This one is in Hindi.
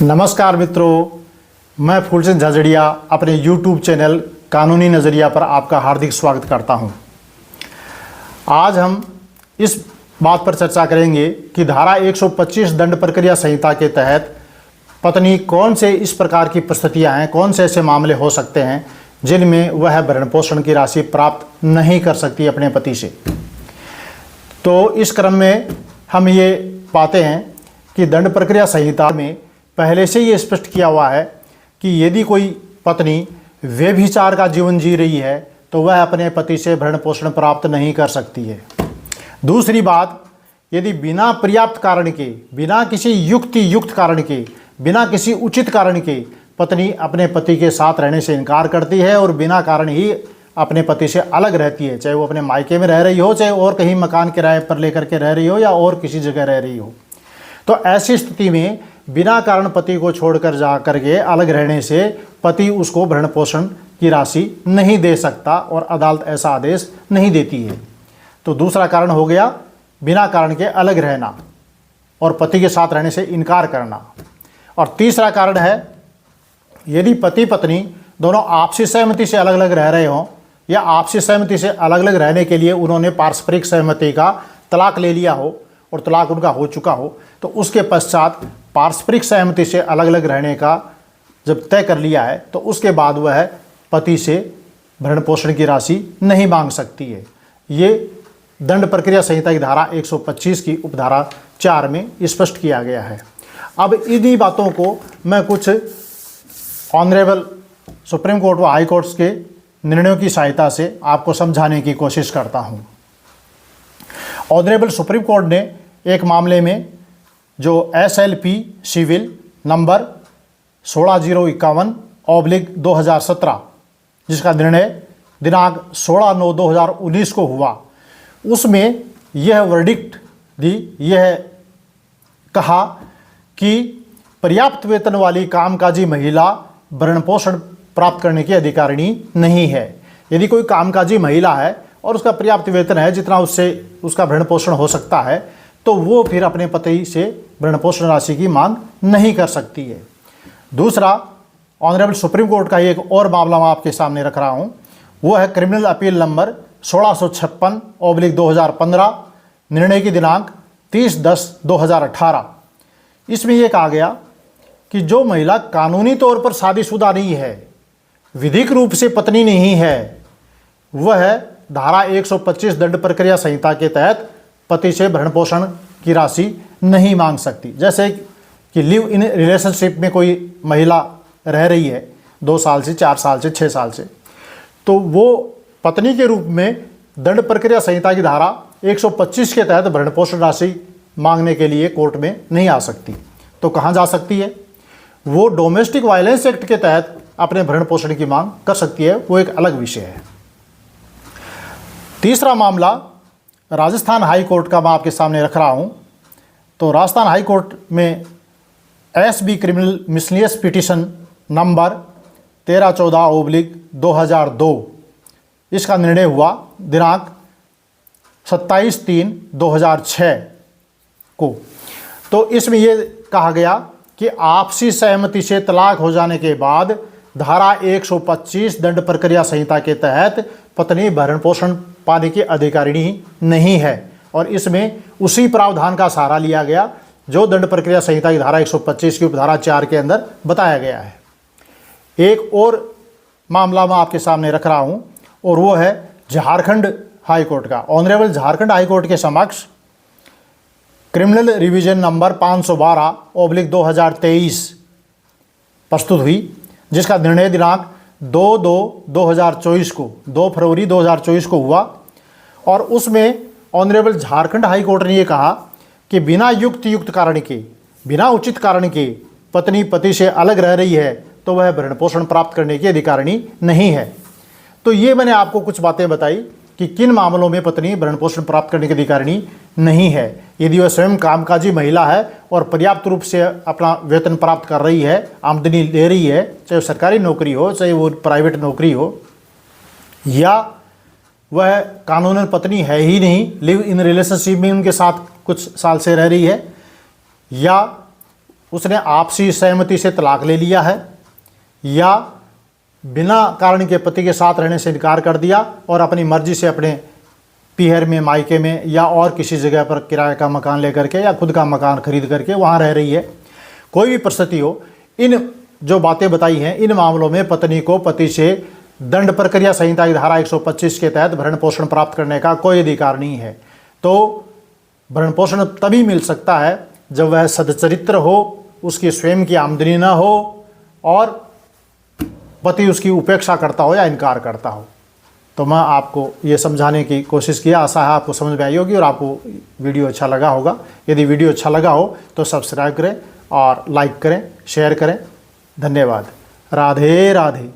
नमस्कार मित्रों, मैं फूलचंद झाझड़िया अपने YouTube चैनल कानूनी नज़रिया पर आपका हार्दिक स्वागत करता हूं। आज हम इस बात पर चर्चा करेंगे कि धारा 125 दंड प्रक्रिया संहिता के तहत पत्नी कौन से इस प्रकार की परिस्थितियां हैं, कौन से ऐसे मामले हो सकते हैं जिनमें वह भरण पोषण की राशि प्राप्त नहीं कर सकती अपने पति से। तो इस क्रम में हम ये पाते हैं कि दंड प्रक्रिया संहिता में पहले से ये स्पष्ट किया हुआ है कि यदि कोई पत्नी व्यभिचार का जीवन जी रही है तो वह अपने पति से भरण पोषण प्राप्त नहीं कर सकती है। दूसरी बात, यदि बिना पर्याप्त कारण के, बिना किसी युक्त कारण के, बिना किसी उचित कारण के पत्नी अपने पति के साथ रहने से इनकार करती है और बिना कारण ही अपने पति से अलग रहती है, चाहे वो अपने मायके में रह रही हो, चाहे और कहीं मकान किराए पर लेकर के रह रही हो या और किसी जगह रह रही हो, तो ऐसी स्थिति में बिना कारण पति को छोड़कर जा करके अलग रहने से पति उसको भरण पोषण की राशि नहीं दे सकता और अदालत ऐसा आदेश नहीं देती है। तो दूसरा कारण हो गया बिना कारण के अलग रहना और पति के साथ रहने से इनकार करना। और तीसरा कारण है यदि पति पत्नी दोनों आपसी सहमति से अलग अलग रह रहे हों या आपसी सहमति से अलग अलग रहने के लिए उन्होंने पारस्परिक सहमति का तलाक ले लिया हो और तलाक उनका हो चुका हो, तो उसके पश्चात पारस्परिक सहमति से अलग अलग रहने का जब तय कर लिया है तो उसके बाद वह पति से भरण पोषण की राशि नहीं मांग सकती है। ये दंड प्रक्रिया संहिता की धारा 125 की उपधारा 4 में स्पष्ट किया गया है। अब इन्हीं बातों को मैं कुछ ऑनरेबल सुप्रीम कोर्ट व हाई कोर्ट्स के निर्णयों की सहायता से आपको समझाने की कोशिश करता हूँ। ऑनरेबल सुप्रीम कोर्ट ने एक मामले में जो SLP सिविल नंबर 16051/2017 जिसका निर्णय दिनांक 16/9/2019 को हुआ, उसमें यह वर्डिक्ट दी, यह कहा कि पर्याप्त वेतन वाली कामकाजी महिला भरण पोषण प्राप्त करने की अधिकारिणी नहीं है। यदि कोई कामकाजी महिला है और उसका पर्याप्त वेतन है जितना उससे उसका भरण पोषण हो सकता है, तो वो फिर अपने पति से भरण पोषण राशि की मांग नहीं कर सकती है। दूसरा, ऑनरेबल सुप्रीम कोर्ट का एक और मामला मैं आपके सामने रख रहा हूँ, वो है क्रिमिनल अपील नंबर 1656/2015, निर्णय की दिनांक 30/10/2018। इसमें यह कहा गया कि जो महिला कानूनी तौर पर शादीशुदा नहीं है, विधिक रूप से पत्नी नहीं है, वह धारा 125 दंड प्रक्रिया संहिता के तहत पति से भरण पोषण की राशि नहीं मांग सकती। जैसे कि लिव इन रिलेशनशिप में कोई महिला रह रही है 2 साल से, 4 साल से, 6 साल से, तो वो पत्नी के रूप में दंड प्रक्रिया संहिता की धारा 125 के तहत भरण पोषण राशि मांगने के लिए कोर्ट में नहीं आ सकती। तो कहाँ जा सकती है? वो डोमेस्टिक वायलेंस एक्ट के तहत अपने भरण पोषण की मांग कर सकती है, वो एक अलग विषय है। तीसरा मामला राजस्थान हाई कोर्ट का मैं आपके सामने रख रहा हूं। तो राजस्थान हाई कोर्ट में SB क्रिमिनल मिसलियस पिटीशन नंबर 1314/2002 इसका निर्णय हुआ दिनांक 27/3/2006 को। तो इसमें यह कहा गया कि आपसी सहमति से तलाक हो जाने के बाद धारा 125 दंड प्रक्रिया संहिता के तहत पत्नी भरण पोषण पाने की अधिकारिणी नहीं है और इसमें उसी प्रावधान का सहारा लिया गया जो दंड प्रक्रिया संहिता की धारा 125 की उपधारा 4 के अंदर बताया गया है। एक और मामला मैं आपके सामने रख रहा हूं और वो है झारखंड हाई कोर्ट का। ऑनरेबल झारखंड हाई कोर्ट के समक्ष क्रिमिनल रिवीजन नंबर 512/2023 प्रस्तुत हुई, जिसका निर्णय दिनांक 2/2/2024 को, 2 फरवरी 2024 को हुआ। और उसमें ऑनरेबल झारखंड हाई कोर्ट ने यह कहा कि बिना युक्त कारण के, बिना उचित कारण के पत्नी पति से अलग रह रही है तो वह भरण पोषण प्राप्त करने की अधिकारिणी नहीं है। तो ये मैंने आपको कुछ बातें बताई कि किन मामलों में पत्नी भरण पोषण प्राप्त करने की अधिकारिणी नहीं है। यदि वह स्वयं कामकाजी महिला है और पर्याप्त रूप से अपना वेतन प्राप्त कर रही है, आमदनी ले रही है, चाहे वो सरकारी नौकरी हो, चाहे वो प्राइवेट नौकरी हो, या वह कानूनन पत्नी है ही नहीं, लिव इन रिलेशनशिप में उनके साथ कुछ साल से रह रही है, या उसने आपसी सहमति से तलाक ले लिया है या बिना कारण के पति के साथ रहने से इनकार कर दिया और अपनी मर्जी से अपने पीहर में, मायके में या और किसी जगह पर किराए का मकान लेकर के या खुद का मकान खरीद करके वहाँ रह रही है, कोई भी परिस्थिति हो, इन जो बातें बताई हैं इन मामलों में पत्नी को पति से दंड प्रक्रिया संहिता की धारा 125 के तहत भरण पोषण प्राप्त करने का कोई अधिकार नहीं है। तो भरण पोषण तभी मिल सकता है जब वह सदचरित्र हो, उसकी स्वयं की आमदनी न हो और पति उसकी उपेक्षा करता हो या इनकार करता हो। तो मैं आपको ये समझाने की कोशिश किया, आशा है आपको समझ में आई होगी और आपको वीडियो अच्छा लगा होगा। यदि वीडियो अच्छा लगा हो तो सब्सक्राइब करें और लाइक करें, शेयर करें। धन्यवाद। राधे राधे।